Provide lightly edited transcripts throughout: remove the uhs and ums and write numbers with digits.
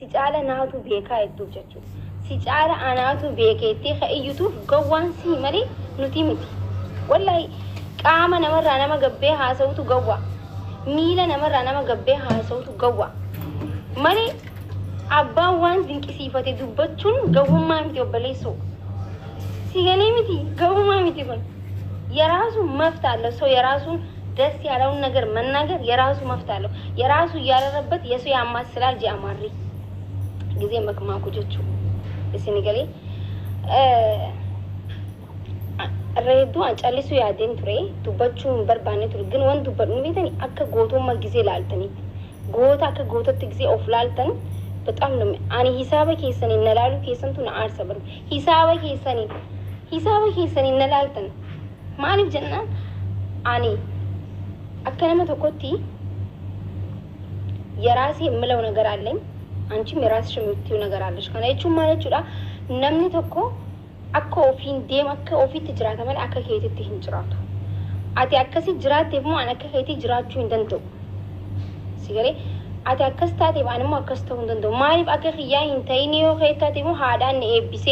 سجالة ناتو بيكا يدو جتشو سجالة أناتو بيكا يتيخ أيوتو قوان سي مالي نتيمتي والله قاما نمر أنا ما قبيها سوتو قوا ميلا نمر أنا ما قبيها سوتو قوا مالي أبا وان دينك سيفتي دوبتشون قوهم ما متي وبليسو سيغاني متي قوهم ما متي كون يراسو مفتع له سو يراسو دس ያለውን ነገር መናገር የራሱ መፍታለው የራሱ ያረረበት የሱ ያማስላል ጃማሪ ጊዜ መክማኩ ጀቹ እስኒገሌ reedu ancaalisu yaadeen ture dubbachuu barbaanne ture ግን ወን dubbadhu ቤተኒ akka gootummaa ጊዜ laaltani goota akka gootatti ጊዜ of laaltan በጣም ነው አኒ ሂሳበ ከሰኒ ነላሉ ከሰንቱ ናአርሰ በሩ ሂሳበ ከሰኒ ነላልተን ማሊፍ ጀና አኒ አከነመ ተቆቲ የራሴ የምለው ነገር አለኝ አንቺም የራስሽ የምትይው ነገር አለሽ ከነቹ ማለቹዳ ነምኒ ተቆ አኮ ኦፊን ዴም አከ ኦፊት ጅራታ ማለት አከ ከየት ትህንጭራቱ አቲ አከሲ ጅራት ደሞ አነከ ከየት ጅራቹ እንደንቶ ሲገሬ አቲ አከስታቴ ባንሞ አከስተው እንደንቶ ማሊፍ አከ ኺያ እንተይኒዮ ከየታቴሞ ሃዳን ኤቢሴ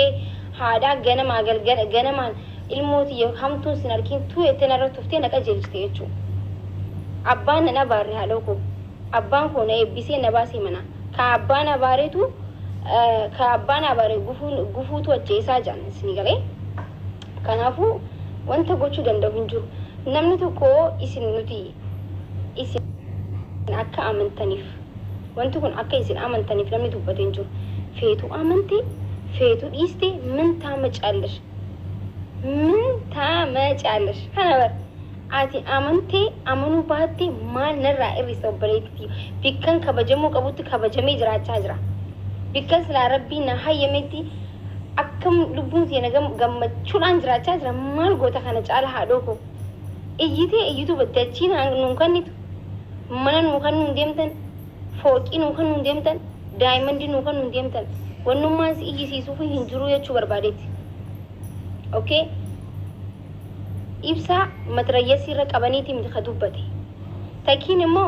ሃዳ ገነ ማገልገል ገነማን ilmooti yoo hamtuun sin arkin tu etenarra tuftee naqa jeelchiteechu abbaan na baarre haloko abbaan ko na ebbisee na baasee mana ka abbaan abaare gufuutu ajjeesaa jaan isin galee kanaafu wanta gochuu danda'u hin jiru namni tokko isin nuti isin akka amantaniif wanti kun akka isin amantaniif namni dubbatee hin jiru feetu amante feetu dhiiste min taamacaallesh ምን ታመጫለሽ ከነበር አቲ አመንቴ አመኑ ባቲ ማል ነራ ኢሪሰው በሌቲ ቢከን ከበጀሙ ቀቡት ከበጀሜ ጅራቻ ጅራ ቢከን ስለ ረቢና ሀየሜቲ አከም ልቡት የነገም ገመቹላን ጅራቻ ጅራ ማል ጎታ ከነጫለ ሃዶኮ እይቱ በደቺና እንከኒቱ ማንን እንከኑ እንደምተን ፎቂ እንከኑ እንደምተን ዳይመንድ እንከኑ እንደምተን ወንማስ እይሲሱፉ hinjuru የቹ በርባዴት اوكي ابسا متريسي رقبنيتي متخدوبتي تاكينمو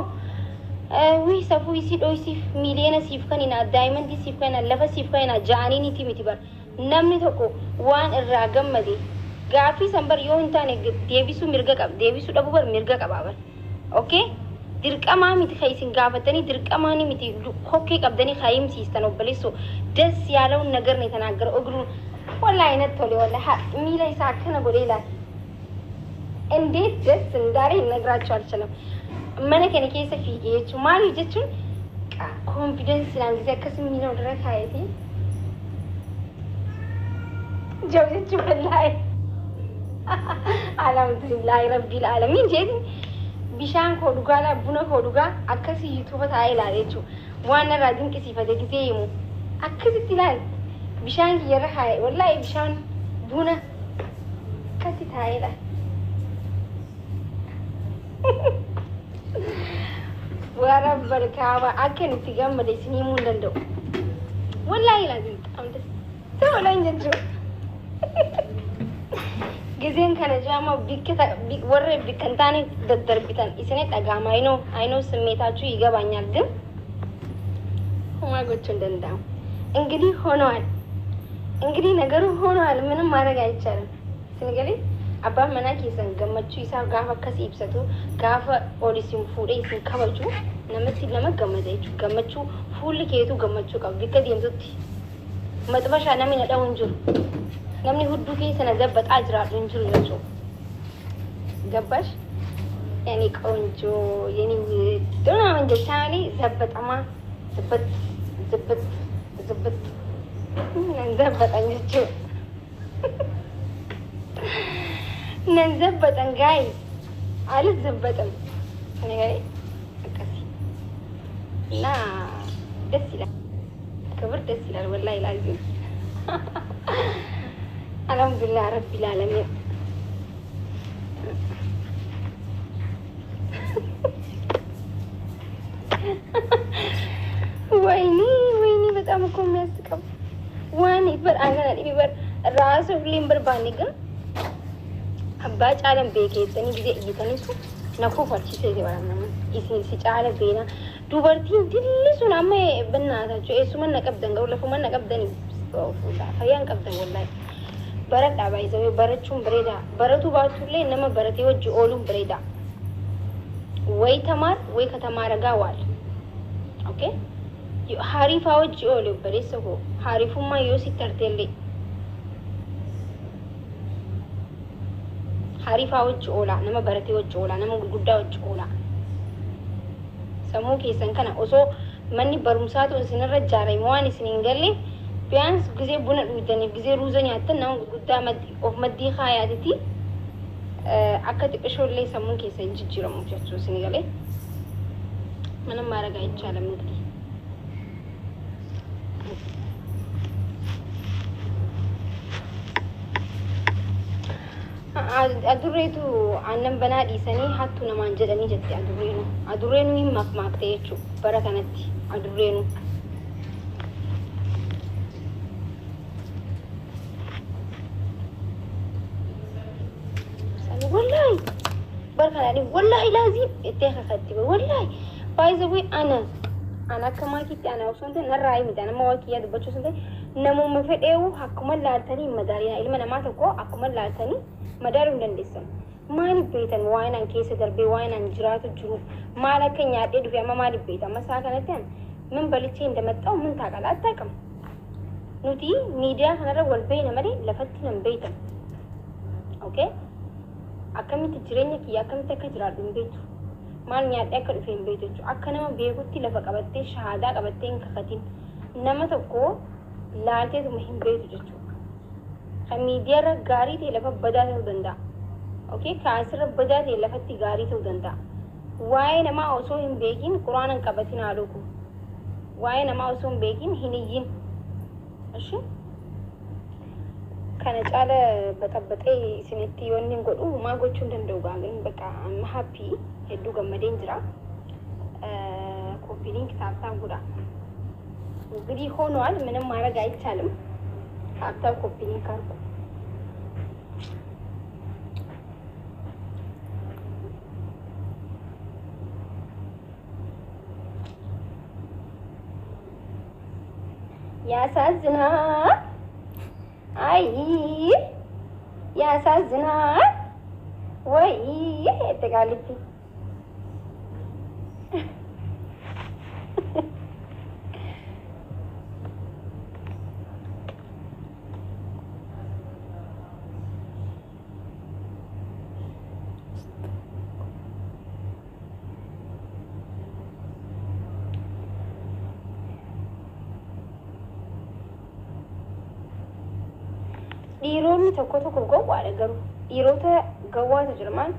وي سفو يسي دويسي مليون سيف كانينا دايموند سيف كانينا لفا سيف كانينا جانيني تي متبر نمني توكو وان الراغم مدي غافي سمبر يو انتاني ديبيسو مرغا قب ديبيسو دبوبر مرغا قبابر اوكي درقما متي خيسين غافتني درقماني متي خوكي قبدني خايم سيستنو بليسو دس يالون ነገር ነው የተናገረው እግሩ والله نتولي والله ميلا يساكنا قوليلا እንዴት ደስ እንዳለ ይነግራችሁ አልችልም ማነከ ነከይሰ ፊጌቹ ማሉ ጀቹን ኮንፊደንስ ላን ጊዜ ከስም ነው ድረስ አይቲ ጀውጀቹ በላይ አልሐምዱሊላህ ረቢል ዓለሚን ጀዲ ቢሻን ኮዱጋላ ቡነ ኮዱጋ አከሲ ዩቱብ ታይላለቹ ዋና ራዲን ከሲፈደ ጊዜ ይሙ አከሲ ትላል بشان يرحى والله بشان بونا كاتي تايلا ورب الكعبة أكن تجمع ديسني موندندو والله لازم أمد سو لا ينجو جزين كان جامع بيكتا ورّ بيكنتاني دربيتان إسنة أجمع أينو سميتاچو يجا بانيادم هما قلتشندندام إنجلي هونوان እንግዲህ ነገሩ ሆኗል ምንም ማድረግ አይቻልም ሲንገሊ አባ መናኪ ሰን ገመቹ ይሳብ ጋፋ ከሲብሰቱ ጋፋ ፖሊሲም ፉዴ ሲከበጁ ነምቲ ለመገመደቹ ገመቹ ፉል ከየቱ ገመቹ ቀብ ቢከዲ እንቱቲ መጥበሻ ነሚ ነዳው እንጁር ነምኒ ሁዱ ከይሰነ ዘበጣ አጅራዱ እንጁር ይወጩ ገባሽ ያኔ ቆንጆ የኔ ዶና መንጀቻሊ ዘበጣማ ዘበት ነንዘበጠን ጋይ አልዘበጠም ነገር አቀሲ እና ደስ ይላል ክብር ደስ ይላል ወላሂ ላዚም አልሐምዱሊላህ ረቢል ዓለሚን ወይኔ በጣም እኮ የሚያስቀው ዋን ይበር አንገና ዲበር ራሱ ሊምበር ባኒግን አባጭ አለም ቤኬ ተኒ ጊዜ እይተንሱ ነኮ ፈርቺ ተይባራና ኢሲ ሲጫለ ቤና dubartiin dilli sun amma bannaatachu eessuman na qabdan garuu lafuman na qabdanii fayyaan qabdan wallahi baradhaa baay'isawee barachuun bareeda baratu baatullee nama baratee wajji ooluun bareeda way tamaar way katamaara gaawwaal okay hariifaa wajji oolu bareessa koo hariifummaa yoo si tarteellee hariifaa wajji oolaa nama baratee wajji oolaa nama gurguddaa wajji oolaa sammuu keessan kana osoo manni barumsaatu isinirra ijaarame waan isin hin galle biyaans gisee buna dhugdaniif gisee ruuza nyaattan nama gurguddaa of maddii kaayaatiti akka xiqqishoollee sammuu keessan jijjiiramu jechuu isin galee mana maaragaa ichaalam nugdi adurreetu aannan banaa dhiisanii hattu namaan jedhanii jette adurreenu hin makmaakte jechuu bara kanatti adurreenu sani wallahi bara kanani wallahi laazim ittee kakatti wallahi baay'isawee ana akka maakiitti ana osoo ta'e narraa himita nama waakiyyaa dubbachuu osoo ta'e namuma fedheewu akkuma laaltanii madaalina ilma namaa tokko akkuma laaltanii madaaluu dandeessan maaliif beektan waa'inaan keessa darbee waa'inaan jiraatu jiru maal akka nyaadhee dhufe amma maaliif beektan masaa kanatti an min balichee indamaxxaa'u min taaqala attaaqam nuti miidiyaa kanarra wal beeyna malee lafatti nan beektan okay akkamitti jireenya kiyya akkamitti akka jiraadhu hin beektu maal nyaadhee akka dhufe hin beektu jechuudha akka nama beekutti lafa qabattee shahaadaa qabattee hin kakatin nama tokko laalteetuma hin beektu jechuudha kan miidiyaarra gaarii ta'e lafa badaa ta'uu danda'a okay kaasirra badaa ta'e lafatti gaarii ta'uu danda'a waa'ee namaa osoo hin beekin quraanan qabatin haaluku waa'ee namaa osoo hin beekin hin iyyin ashi kana caala baxabaxee isinitti yoon hin godhu maa gochuu danda'u gaangin bakka amma happy hedduu gammadeen jira koppiliin kitaabtaan godha እንግዲህ ሆኗል ምንም ማድረግ አይቻልም ታብታብ ኮፒሊንግ ካርኩ ያሳዝናል አይ ያሳዝናል ወይ ተጋልቲ dhiironni tokko gowwaadha garuu dhiirota gowwaatu jira maal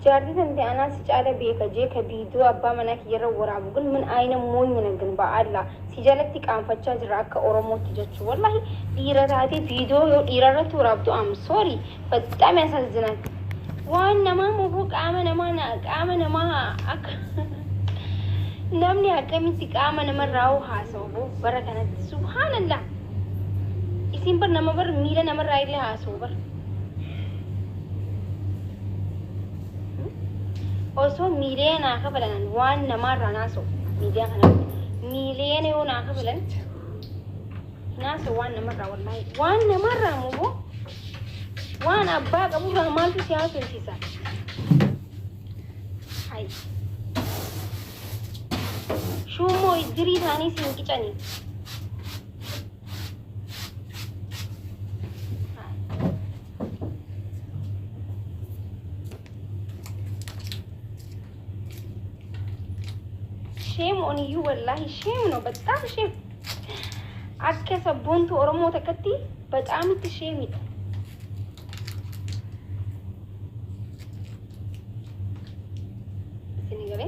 jaartii tante anaa si caala beeka jee ka biidoo abbaa manaa kiyyarra waraabu ግን ምን አይነት ሞኝ ነህ ግን በአላ ሲጀለtti qaanfachaa jira akka oromootti jechuu wallahi dhiira taatee biidoo yoo dhiirarratti waraabdu am sorry በጣም ያሳዝናል waan namaa moo qaama namaa akka namni akkamitti qaama namarraa haasa'u bara kanatti subhanallah isin bar nama bar miila namarraa illee haasa'u bar osoo miilee kafalan waan namarraa naasa'u miidiyaa kanatti miilee yoo kafalan naasa'u waan namarraa wallahi waan namarraa moo waan abbaa qaburraa maaltu si haasa'usiisa hay shummoo iddirii isaanii siin qicanii shame on you wallahi shame no በጣም shame akka sabboontu oromoo takkatti በጣም itti shame ita sinigale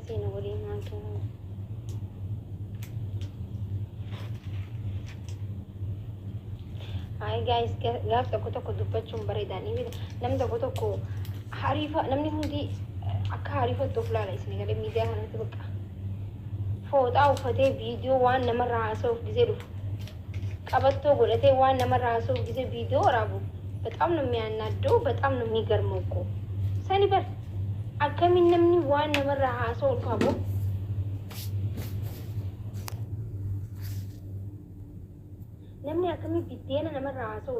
seen waliin maan kennu. Hi guys, gaaf tokko dubbachuun bareedaanii namni tokko hariifa namni hundi akka hariifattu of laala isin galee miidiyaa kanatti bakka fooxaa uffatee viidiyoo waan namarraa haasa'uuf gisee dhufu qabattoo godhatee waan namarraa haasa'uuf gisee viidiyoo waraabu በጣም ነው የሚያናደው በጣም ነው የሚገርመው እኮ ሰኒ በር akkamiin namni waan namarraa haasa'u qabu namni akkamiin biddeena namarraa haasa'u